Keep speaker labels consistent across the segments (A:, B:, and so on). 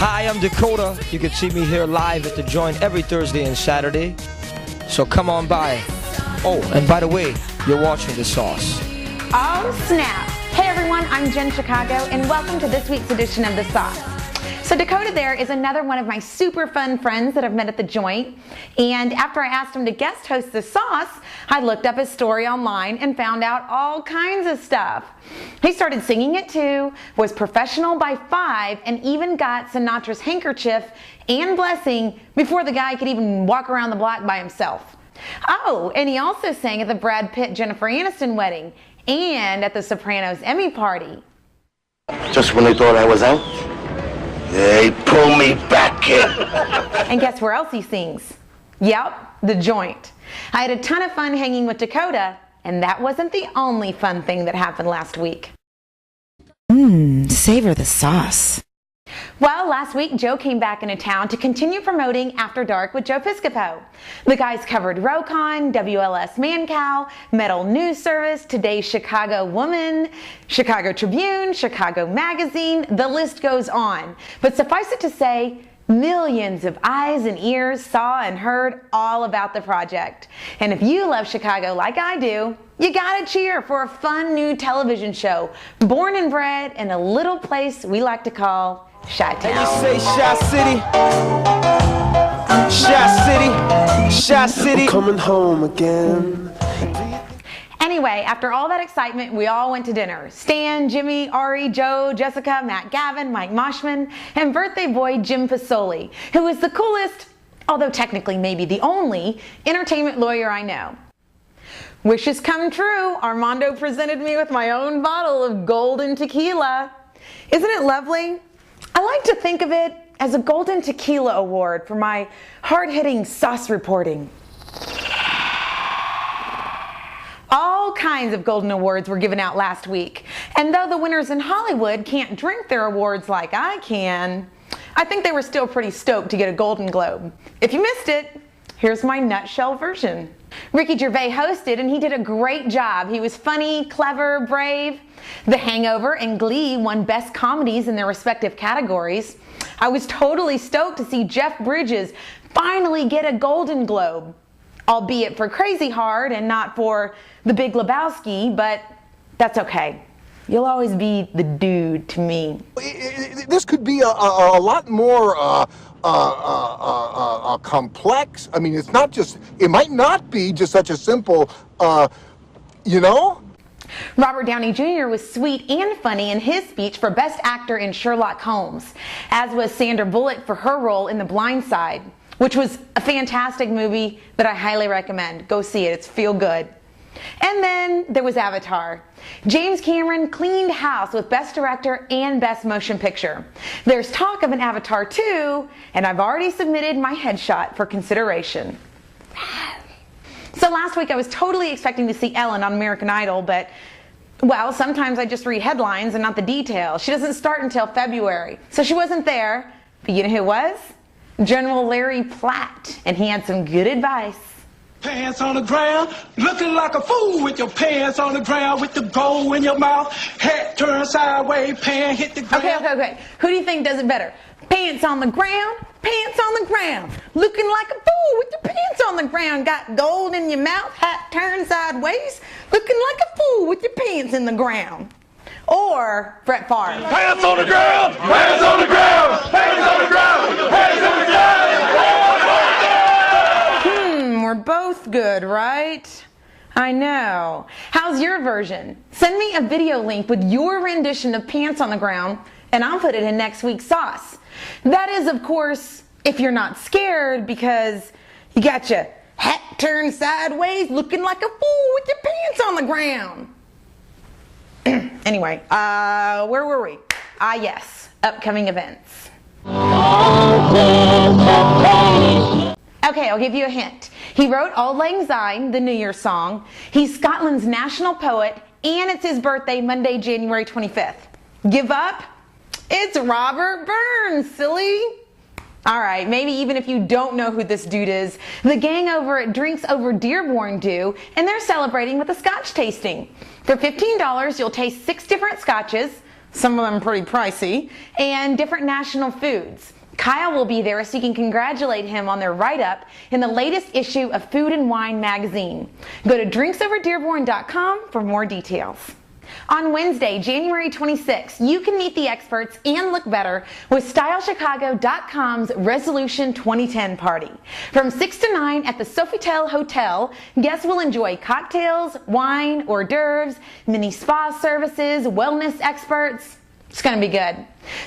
A: Hi, I'm Dakota. You can see me here live at the Joynt every Thursday and Saturday. So come on by. Oh, and by the way, you're watching The Sauce.
B: Oh, snap. Hey everyone, I'm JenChicago, and welcome to this week's edition of The Sauce. So Dakota there is another one of my super fun friends that I've met at the Joynt, and after I asked him to guest host The Sauce, I looked up his story online and found out all kinds of stuff. He started singing at 2, was professional by 5, and even got Sinatra's handkerchief and blessing before the guy could even walk around the block by himself. Oh, and he also sang at the Brad Pitt-Jennifer Aniston wedding and at the Sopranos Emmy party.
C: Just when they thought I was out, they pull me back in.
B: And guess where else he sings? Yep, the Joynt. I had a ton of fun hanging with Dakota, and that wasn't the only fun thing that happened last week.
D: Savor the sauce.
B: Well, last week, Joe came back into town to continue promoting After Dark with Joe Piscopo. The guys covered Rokon, WLS Mancow, Metal News Service, Today's Chicago Woman, Chicago Tribune, Chicago Magazine, the list goes on. But suffice it to say, millions of eyes and ears saw and heard all about the project. And if you love Chicago like I do, you gotta cheer for a fun new television show, born and bred in a little place we like to call Chi-Town.
A: And you say Chi City, Chi City, Chi City.
E: I'm coming home again.
B: Anyway, after all that excitement, we all went to dinner. Stan, Jimmy, Ari, Joe, Jessica, Matt Gavin, Mike Moshman, and birthday boy Jim Fasoli, who is the coolest, although technically maybe the only, entertainment lawyer I know. Wishes come true. Armando presented me with my own bottle of golden tequila. Isn't it lovely? I like to think of it as a golden tequila award for my hard-hitting sauce reporting. All kinds of golden awards were given out last week, and though the winners in Hollywood can't drink their awards like I can, I think they were still pretty stoked to get a Golden Globe. If you missed it, here's my nutshell version. Ricky Gervais hosted, and he did a great job. He was funny, clever, brave. The Hangover and Glee won Best Comedies in their respective categories. I was totally stoked to see Jeff Bridges finally get a Golden Globe, albeit for Crazy Hard and not for The Big Lebowski, but that's okay. You'll always be the dude to me.
F: This could be a lot more complex. I mean, it's not just, it might not be just such a simple, you know?
B: Robert Downey Jr. was sweet and funny in his speech for Best Actor in Sherlock Holmes, as was Sandra Bullock for her role in The Blind Side, which was a fantastic movie that I highly recommend. Go see it, it's feel good. And then there was Avatar. James Cameron cleaned house with Best Director and Best Motion Picture. There's talk of an Avatar 2, and I've already submitted my headshot for consideration. So last week I was totally expecting to see Ellen on American Idol, but, well, sometimes I just read headlines and not the details. She doesn't start until February, so she wasn't there. But you know who was? General Larry Platt, and he had some good advice.
G: Pants on the ground, looking like a fool with your pants on the ground, with the gold in your mouth, hat turned sideways, pants hit the ground.
B: Okay. Who do you think does it better? Pants on the ground, pants on the ground, looking like a fool with your pants on the ground, got gold in your mouth, hat turned sideways, looking like a fool with your pants in the ground. Or Brett Favre.
C: Pants on the ground! Pants on the ground! Pants on the ground! Pants on the ground!
B: We're both good, right? I know. How's your version? Send me a video link with your rendition of Pants on the Ground, and I'll put it in next week's sauce. That is, of course, if you're not scared, because you got your hat turned sideways, looking like a fool with your pants on the ground. Anyway, where were we? Yes, upcoming events. Okay, I'll give you a hint. He wrote Auld Lang Syne, the New Year's song. He's Scotland's national poet, and it's his birthday, Monday, January 25th. Give up? It's Robert Burns, silly. All right, maybe even if you don't know who this dude is, the gang over at Drinks Over Dearborn do, and they're celebrating with a scotch tasting. For $15, you'll taste 6 different scotches, some of them pretty pricey, and different national foods. Kyle will be there so you can congratulate him on their write-up in the latest issue of Food and Wine magazine. Go to drinksOverDearborn.com for more details. On Wednesday, January 26th, you can meet the experts and look better with StyleChicago.com's Resolution 2010 party. From 6 to 9 at the Sofitel Hotel, guests will enjoy cocktails, wine, hors d'oeuvres, mini spa services, wellness experts. It's going to be good.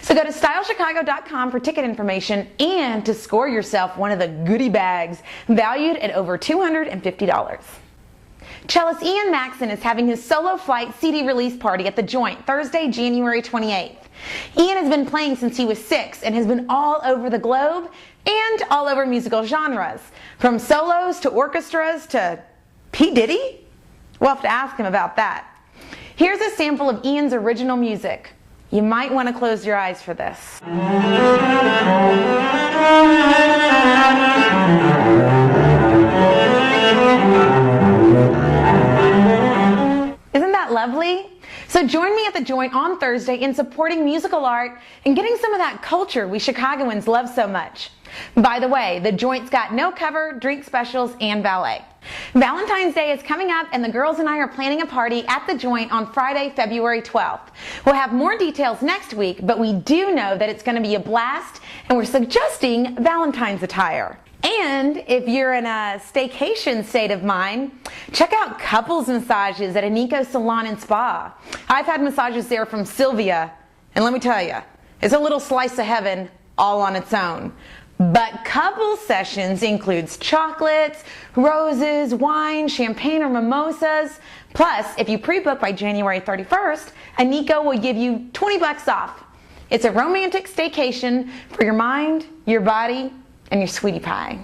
B: So go to StyleChicago.com for ticket information and to score yourself one of the goodie bags valued at over $250. Cellist Ian Maxson is having his solo flight CD release party at the Joynt Thursday, January 28th. Ian has been playing since he was 6 and has been all over the globe and all over musical genres, from solos to orchestras to P. Diddy? We'll have to ask him about that. Here's a sample of Ian's original music. You might want to close your eyes for this. Isn't that lovely? So join me at the Joynt on Thursday in supporting musical art and getting some of that culture we Chicagoans love so much. By the way, the Joynt's got no cover, drink specials, and valet. Valentine's Day is coming up and the girls and I are planning a party at the Joynt on Friday, February 12th. We'll have more details next week, but we do know that it's going to be a blast and we're suggesting Valentine's attire. And if you're in a staycation state of mind, check out couples massages at Anico Salon and Spa. I've had massages there from Sylvia, and let me tell you, it's a little slice of heaven all on its own. But couple sessions includes chocolates, roses, wine, champagne, or mimosas. Plus, if you pre-book by January 31st, Anico will give you $20 off. It's a romantic staycation for your mind, your body, and your sweetie pie.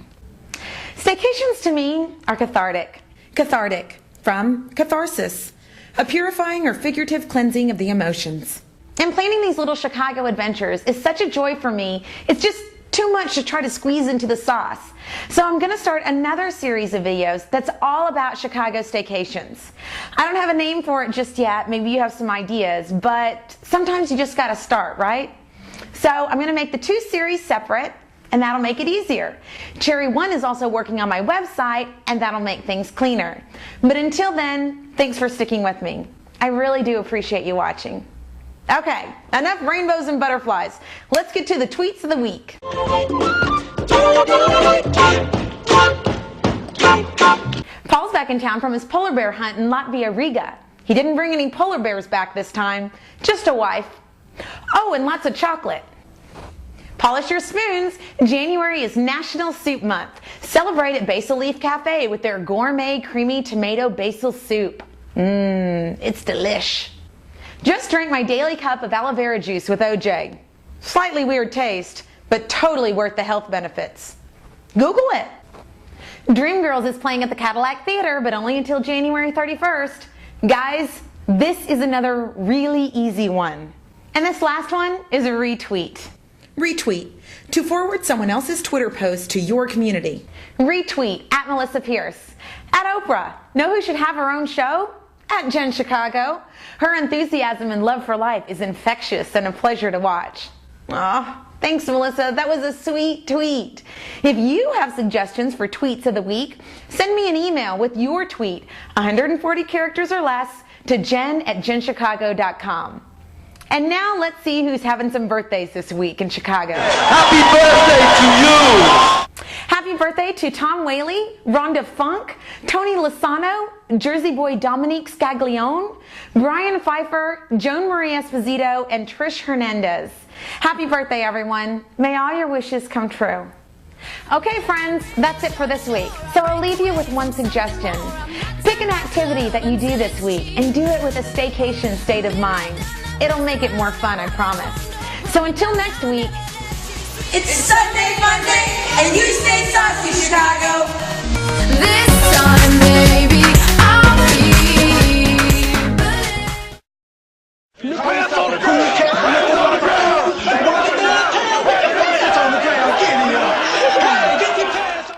B: Staycations to me are cathartic. Cathartic from catharsis, a purifying or figurative cleansing of the emotions. And planning these little Chicago adventures is such a joy for me. It's just too much to try to squeeze into the sauce. So I'm going to start another series of videos that's all about Chicago staycations. I don't have a name for it just yet. Maybe you have some ideas, but sometimes you just got to start, right? So I'm going to make the 2 series separate, and that'll make it easier. Cherry 1 is also working on my website, and that'll make things cleaner. But until then, thanks for sticking with me. I really do appreciate you watching. Okay, enough rainbows and butterflies. Let's get to the tweets of the week. Paul's back in town from his polar bear hunt in Latvia, Riga. He didn't bring any polar bears back this time, just a wife. Oh, and lots of chocolate. Polish your spoons. January is National Soup Month. Celebrate at Basil Leaf Cafe with their gourmet creamy tomato basil soup. It's delish. Just drank my daily cup of aloe vera juice with OJ. Slightly weird taste, but totally worth the health benefits. Google it. Dreamgirls is playing at the Cadillac Theater, but only until January 31st. Guys, this is another really easy one. And this last one is a retweet. Retweet, to forward someone else's Twitter post to your community. Retweet, at Melissa Pierce. At Oprah, know who should have her own show? At JenChicago. Her enthusiasm and love for life is infectious and a pleasure to watch. Aw, thanks Melissa, that was a sweet tweet. If you have suggestions for tweets of the week, send me an email with your tweet, 140 characters or less, to jen@jenchicago.com. And now let's see who's having some birthdays this week in Chicago.
C: Happy birthday to you!
B: Happy birthday to Tom Whaley, Rhonda Funk, Tony Lasano, Jersey boy Dominique Scaglione, Brian Pfeiffer, Joan Marie Esposito, and Trish Hernandez. Happy birthday, everyone. May all your wishes come true. Okay, friends, that's it for this week. So I'll leave you with one suggestion. Pick an activity that you do this week and do it with a staycation state of mind. It'll make it more fun, I promise. So until next week,
D: it's Sunday, Monday, and you stay saucy, Chicago. This